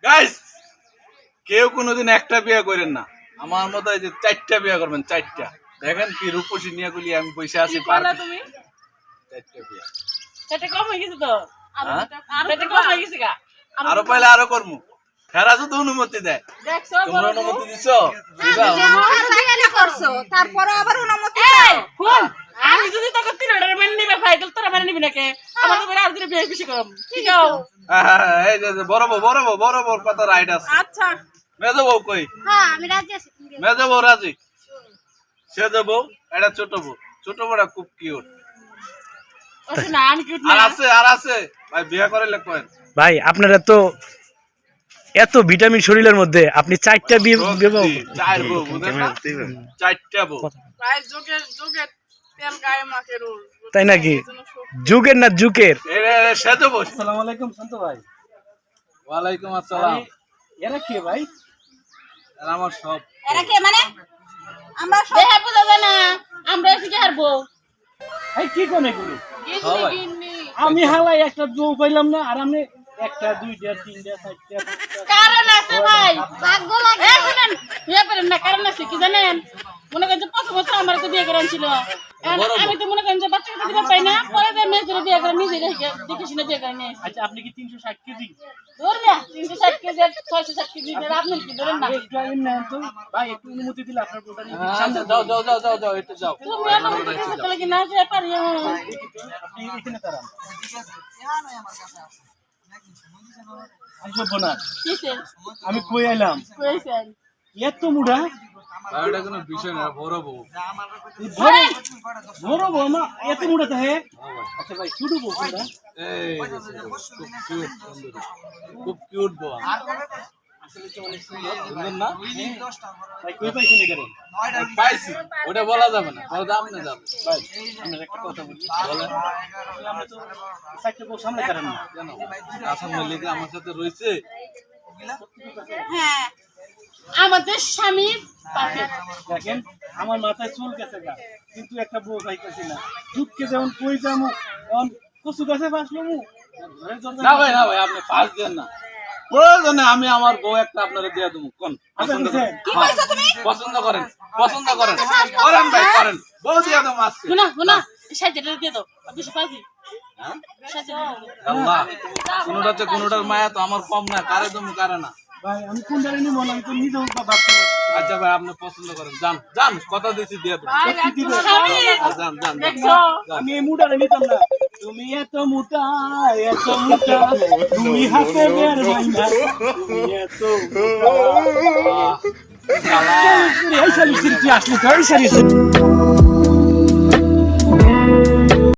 Guys কেউ কোনোদিন একটা বিয়ে করেন না, আমার মতো এই যে 4টা বিয়ে করবেন, 4টা। দেখেন কি রূপসী নিয়ে গুলি আমি পয়সা আছি পার তুমি 4টা বিয়ে। এটা কম হয়ে গেছে তো, এটা কম হয়ে গেছে গা। আরো পাইলে আরো করমু, ফেরা যদি অনুমতি দেয়। দেখছো তোমরা অনুমতি দিছো? তারপরে আবার অনুমতি দাও। শুন, আমি যদি তোকে 3 অর্ডার মেনে নিবে ভাই, তাহলে তোরা মেনে নিবি নাকি? আমার তো আর দিনে বিয়ে বেশি করব, ঠিক আছে? এই যে বড় বউ কথা রাইট আছে। আচ্ছা মেজো বউ কই? হ্যাঁ আমি রাজি আছি। মেজো বউ রাজি, সেজো বউ এটা ছোট বউ। ছোট বউটা খুব কিউট। ওটা না আমি কিউট না। আর আছে ভাই বিয়ে করে লেখেন ভাই আপনারা তো এত ভিটামিন শরীরের মধ্যে আপনি 4টা বিয়ে বিবাহ 4 বউ বুঝেন না? 4টা বউ। ভাই যোগের তেল গায়ে মাখে রোজ। তাই নাকি? যুগের না যুগের? সেজো বউ। আসসালামু আলাইকুম সন্ত ভাই। ওয়ালাইকুম আসসালাম। এরা কে ভাই? আর আমার সব এরা কে মানে? আমরা সব দেহে বুঝা যায় না, আমরা এসে কি হারবো? এই কি কোন এগুলো? গিন্নি আমি হালাই একটা বউ পাইলাম না, আর আমি 1টা 2টা 3টা 4টা 5টা। কারণ আছে ভাই। ভাগ্য লাগে। এই শুনেন, বিয়ে করেন না, কারণ আছে কি জানেন? মনে করেন যে প্রথমত আমার তো বিয়ে করেন ছিল, আমি তো মনে করেন যে বাচ্চা কাচ্চা দিতে পাই না, পরে যে মেয়ে ধরে বিয়ে করে নিজে দেখে শুনে বিয়ে করে নিয়ে আচ্ছা আপনি কি 360 কেজি? ধর না 360 কেজি 660 কেজি আপনার কি ধরেন না? একটু আইন না তো ভাই, একটু অনুমতি দিলে আপনার পোটা নিয়ে যাও একটু যাও। তুমি আমার কাছে বলে কি না যে পারি আপনি এখানে দাঁড়ান। আসবো না, কিসে আমি কই আইলাম? কইছেন এত মুড়া এটা কোনো বিষয় না, বড় বউ। বড় বউ মা এত মুড়া থাকে? আচ্ছা ভাই ছোট বউ কোনটা? এই খুব কিউট বউ। সুন্দর না? ভাই কই পাইছেন এখানে? পাইছি, ওটা বলা যাবে না, বলা যাবে না যাবে। ভাই আপনার একটা কথা বলি, বলেন আমরা তো 4টা বউ সামনে করেন না কেন? আসাম মালিক আমার সাথে রয়েছে। হ্যাঁ আমাদের স্বামী পারফেক্ট। দেখেন আমার মাথায় চুল গেছে গা, কিন্তু একটা বউ পাইতেছি না। দুঃখে যেমন কই যামু তখন কচু গাছে বাসলো মু না ভাই আপনি ফার্স্ট দেন না, প্রয়োজনে আমি আমার বউ একটা আপনারা দিয়ে দেবো। কোন পছন্দ করেন? কি কইছো তুমি? পছন্দ করেন করেন ভাই করেন, বউ দিয়ে দেবো আজকে। গুনা 60 দিয়ে দাও, বেশি পাজি। হ্যাঁ? 60 আল্লাহ, কোনোটার মায়া তো আমার কম না, কারে তুমি কারে না। ভাই আমি কোন জানি নি মনে, আমি তো নিজেও ভাবতে পারছি। আচ্ছা ভাই আপনি পছন্দ করেন, যান কথা দিয়েছি দিয়ে দেবো। যান দেখছো আমি এই মুটারে নিতাম না। তুমি এত মোটা 2 হাতে বের বাইনা, তুমি এত মোটা। এই সারি আসলে তো এই সারি